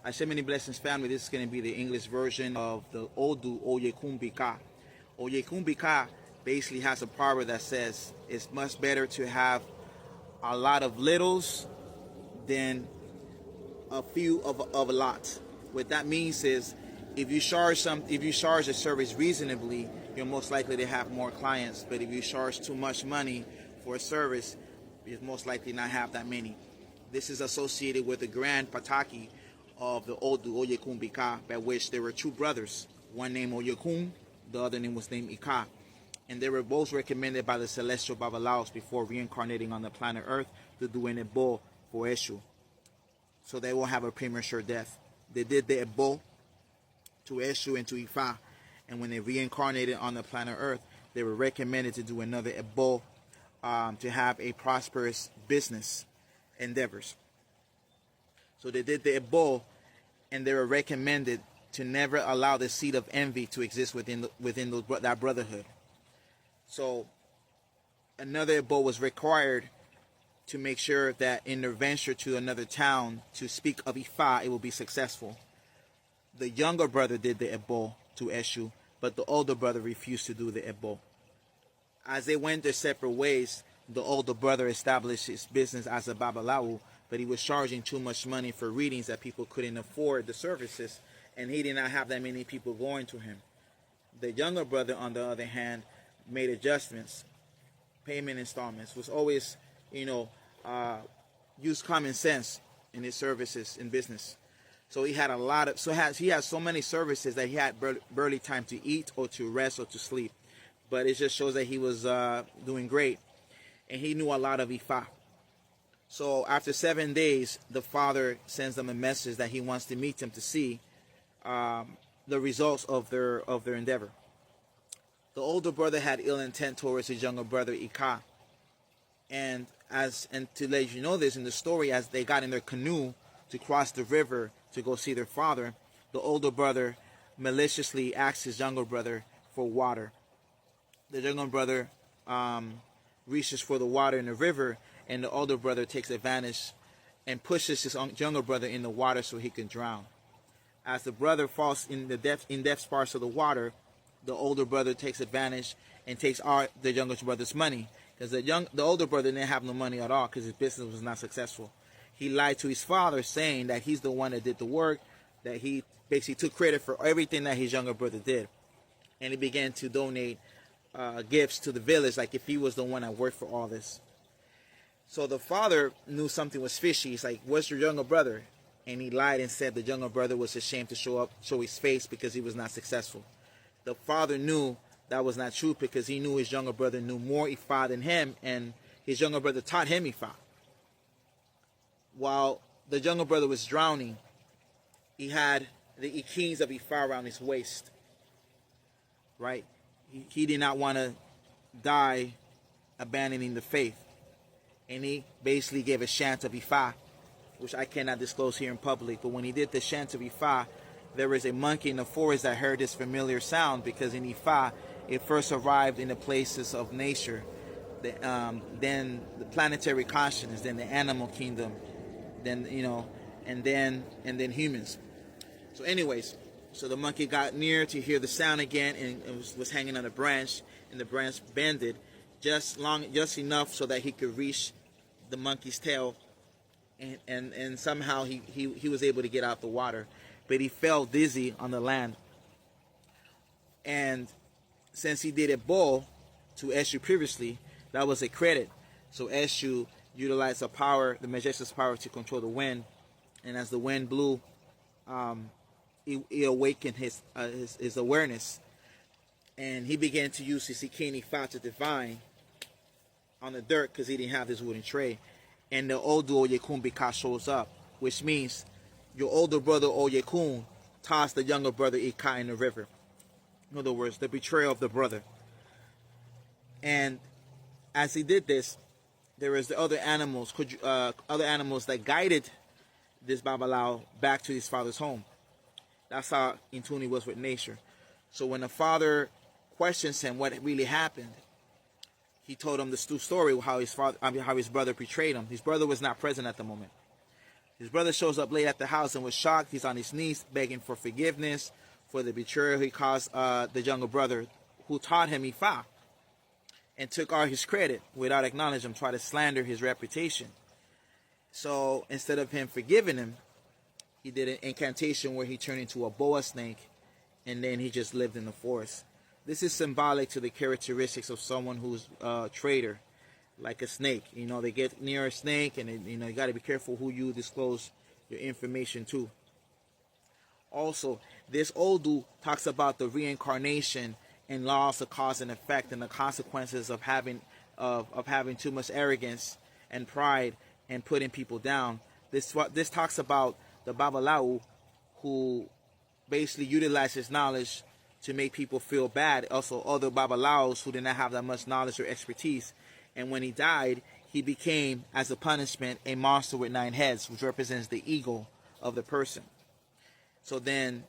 Hashem Many Blessings family, this is going to be the English version of the Odu Oyekun Bika. Oyekun Bika basically has a proverb that says it's much better to have a lot of littles than a few of a lot. What that means is if you charge a service reasonably, you're most likely to have more clients. But if you charge too much money for a service, you're most likely not have that many. This is associated with the grand Pataki of the Odu Oyekun Bika, by which there were two brothers, one named Oyekun, the other name was named Ika, and they were both recommended by the celestial Babalaos before reincarnating on the planet Earth to do an Ebo for Eshu, so they won't have a premature death. They did the Ebo to Eshu and to Ifa, and when they reincarnated on the planet Earth, they were recommended to do another Ebo to have a prosperous business endeavors. So they did the Ebo, and they were recommended to never allow the seed of envy to exist within that brotherhood. So another Ebo was required to make sure that in their venture to another town to speak of Ifa, it will be successful. The younger brother did the Ebo to Eshu, but the older brother refused to do the Ebo. As they went their separate ways, the older brother established his business as a Babalawo, but he was charging too much money for readings that people couldn't afford the services, and he did not have that many people going to him. The younger brother, on the other hand, made adjustments, payment installments, was always, used common sense in his services in business. So he had he had so many services that he had barely time to eat or to rest or to sleep. But it just shows that he was doing great, and he knew a lot of Ifa. So after 7 days, the father sends them a message that he wants to meet them to see the results of their endeavor. The older brother had ill intent towards his younger brother Ika, and to let you know this in the story, as they got in their canoe to cross the river to go see their father, the older brother maliciously asked his younger brother for water. The younger brother reaches for the water in the river, and the older brother takes advantage and pushes his younger brother in the water so he can drown. As the brother falls in the depth parts of the water, the older brother takes advantage and takes the younger brother's money, because the older brother didn't have no money at all because his business was not successful. He lied to his father, saying that he's the one that did the work, that he basically took credit for everything that his younger brother did, and he began to donate gifts to the village like if he was the one that worked for all this. So the father knew something was fishy. He's like, "What's your younger brother?" And he lied and said the younger brother was ashamed to show his face because he was not successful. The father knew that was not true because he knew his younger brother knew more Ifa than him, and his younger brother taught him Ifa. While the younger brother was drowning, he had the ikins of Ifa around his waist. Right? He did not want to die abandoning the faith. And he basically gave a chant of Ifa, which I cannot disclose here in public. But when he did the chant of Ifa, there was a monkey in the forest that heard this familiar sound, because in Ifa, it first arrived in the places of nature, then the planetary consciousness, then the animal kingdom, then and then humans. So anyways, so the monkey got near to hear the sound again, and was hanging on a branch, and the branch bended just enough so that he could reach the monkey's tail, and somehow he was able to get out the water, but he fell dizzy on the land. And since he did a bow to Eshu previously, that was a credit. So Eshu utilized the majestic power to control the wind, and as the wind blew, he awakened his awareness, and he began to use his Ikini Fa to divine on the dirt because he didn't have this wooden tray. And the Odu Oyekun Bika shows up, which means your older brother Oyekun tossed the younger brother Ika in the river. In other words, the betrayal of the brother. And as he did this, there was the other animals that guided this Babalao back to his father's home. That's how Intuni was with nature. So when the father questions him what really happened, he told him the story how his brother betrayed him. His brother was not present at the moment. His brother shows up late at the house and was shocked. He's on his knees begging for forgiveness for the betrayal he caused the younger brother, who taught him Ifa and took all his credit without acknowledging him, tried to slander his reputation. So instead of him forgiving him, he did an incantation where he turned into a boa snake, and then he just lived in the forest. This is symbolic to the characteristics of someone who's a traitor, like a snake. You know, they get near a snake, and you got to be careful who you disclose your information to. Also, this Odu talks about the reincarnation and laws of cause and effect, and the consequences of having too much arrogance and pride and putting people down. This talks about the Babalawo, who basically utilizes knowledge to make people feel bad. Also, other Babalaos who did not have that much knowledge or expertise. And when he died, he became, as a punishment, a monster with 9 heads, which represents the ego of the person. So then,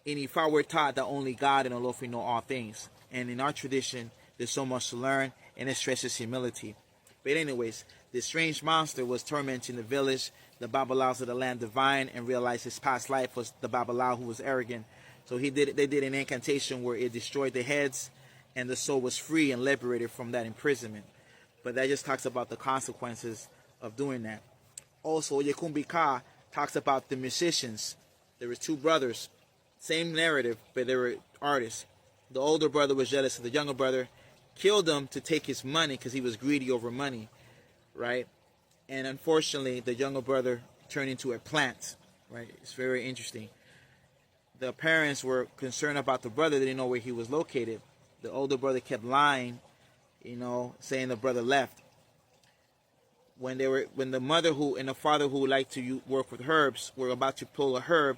in Ifa, we're taught that only God and Olofi know all things. And in our tradition, there's so much to learn, and it stresses humility. But anyways, this strange monster was tormenting the village. The Babalaos of the land divine and realized his past life was the Babalao who was arrogant. So they did an incantation where it destroyed the heads, and the soul was free and liberated from that imprisonment. But that just talks about the consequences of doing that. Also, Yekumbika talks about the musicians. There were 2 brothers, same narrative, but they were artists. The older brother was jealous of the younger brother, killed him to take his money because he was greedy over money, right? And unfortunately, the younger brother turned into a plant, right? It's very interesting. The parents were concerned about the brother. They didn't know where he was located. The older brother kept lying, saying the brother left. When the mother and the father who liked to work with herbs were about to pull a herb,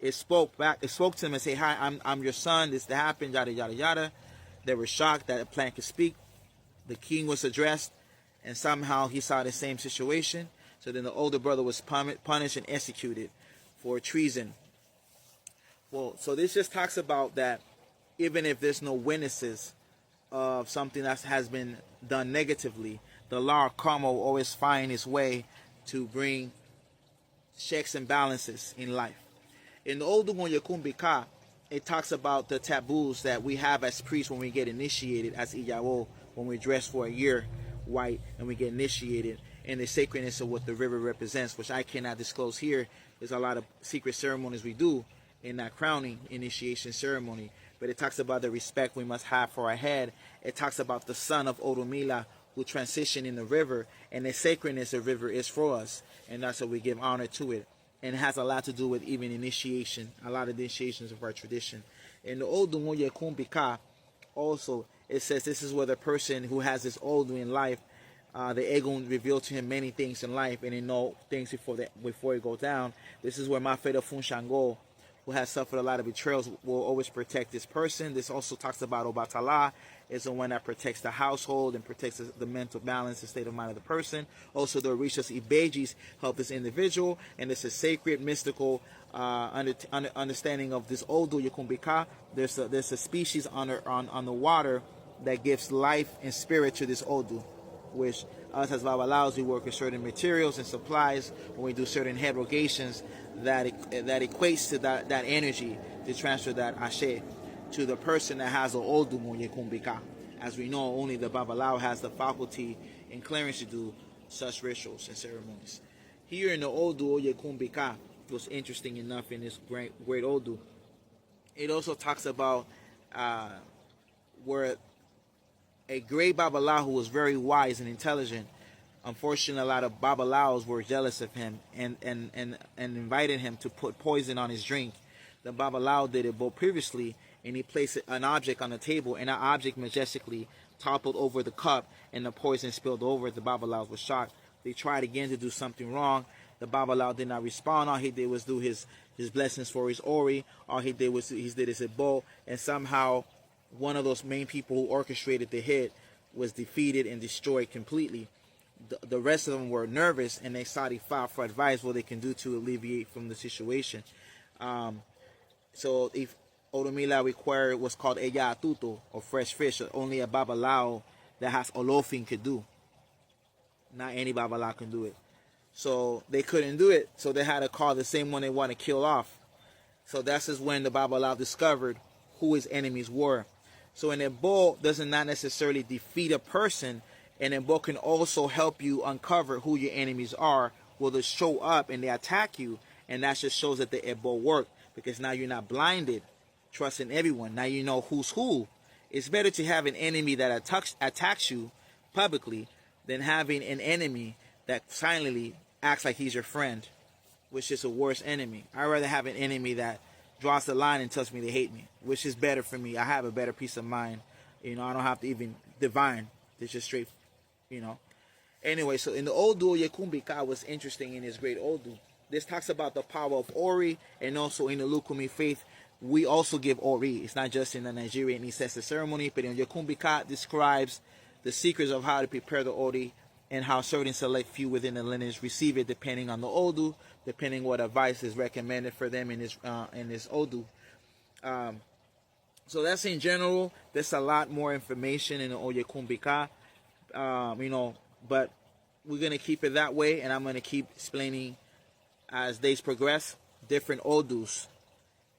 it spoke to them and say, "Hi, I'm your son. This happened, yada yada yada." They were shocked that a plant could speak. The king was addressed, and somehow he saw the same situation. So then the older brother was punished and executed for treason. Well, so this just talks about that even if there's no witnesses of something that has been done negatively, the law of karma will always find its way to bring checks and balances in life. In the Odugun Yekumbika, it talks about the taboos that we have as priests when we get initiated as Iyawo, when we dress for a year white and we get initiated, and the sacredness of what the river represents, which I cannot disclose here. There's a lot of secret ceremonies we do in that crowning initiation ceremony, but it talks about the respect we must have for our head. It talks about the son of Oromila who transitioned in the river, and the sacredness of the river is for us, and that's why we give honor to it. And it has a lot to do with even initiation, a lot of the initiations of our tradition. In the Odu Yekumbika, also, it says this is where the person who has this Odu in life, the Egun revealed to him many things in life, and he know things before he goes down. This is where Mafeda Funshango, who has suffered a lot of betrayals, will always protect this person. This also talks about Obatala, is the one that protects the household and protects the mental balance and state of mind of the person. Also, the Orishas Ibejis help this individual, and this is sacred, mystical understanding of this Odu Yekumbika. There's a species on the water that gives life and spirit to this Odu, which us as Babalaos, we work with certain materials and supplies when we do certain head-rogations that equates to that energy to transfer that ashe to the person that has an Odu Yekumbika. As we know, only the Babalao has the faculty and clearance to do such rituals and ceremonies. Here in the Odu Yekumbika, was interesting enough in this great Odu, it also talks about where a great Babalao who was very wise and intelligent. Unfortunately, a lot of Babalaos were jealous of him and invited him to put poison on his drink. The Babalao did it both previously, and he placed an object on the table, and that object majestically toppled over the cup, and the poison spilled over. The Babalaos were shocked. They tried again to do something wrong. The Babalao did not respond. All he did was do his blessings for his Ori. All he did was his Ebo, and somehow one of those main people who orchestrated the hit was defeated and destroyed completely. The rest of them were nervous, and they sought Ifa for advice what they can do to alleviate from the situation. So if Oromila required what's called Eya Atuto, or fresh fish, only a Babalao that has Olofin could do. Not any Babalao can do it. So they couldn't do it. So they had to call the same one they want to kill off. So that's just when the Babalawo discovered who his enemies were. So an Ebo doesn't not necessarily defeat a person. An Ebo can also help you uncover who your enemies are. Will they show up and they attack you? And that just shows that the Ebo worked, because now you're not blinded, trusting everyone. Now you know who's who. It's better to have an enemy that attacks you publicly than having an enemy that silently acts like he's your friend, which is a worse enemy. I'd rather have an enemy that draws the line and tells me they hate me, which is better for me. I have a better peace of mind. I don't have to even divine. It's just straight, Anyway, so in the Odu, Yekumbika was interesting in his great Odu. This talks about the power of Ori, and also in the Lukumi faith, we also give Ori. It's not just in the Nigerian ancestor ceremony, but in Yekumbika describes the secrets of how to prepare the Ori and how certain select few within the lineage receive it, depending on the Odu, depending what advice is recommended for them in this Odu. So that's in general. There's a lot more information in the Oyekumbika, but we're going to keep it that way, and I'm going to keep explaining as days progress different Odus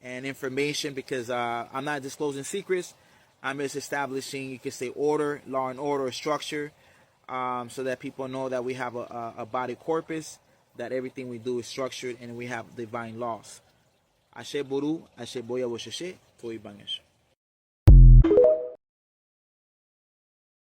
and information, because I'm not disclosing secrets. I'm just establishing, you could say, order, law and order, structure, so that people know that we have a body corpus, that everything we do is structured, and we have divine laws. Ashe Buru, Ashe Boya Wosheshe, Toi Bangesh.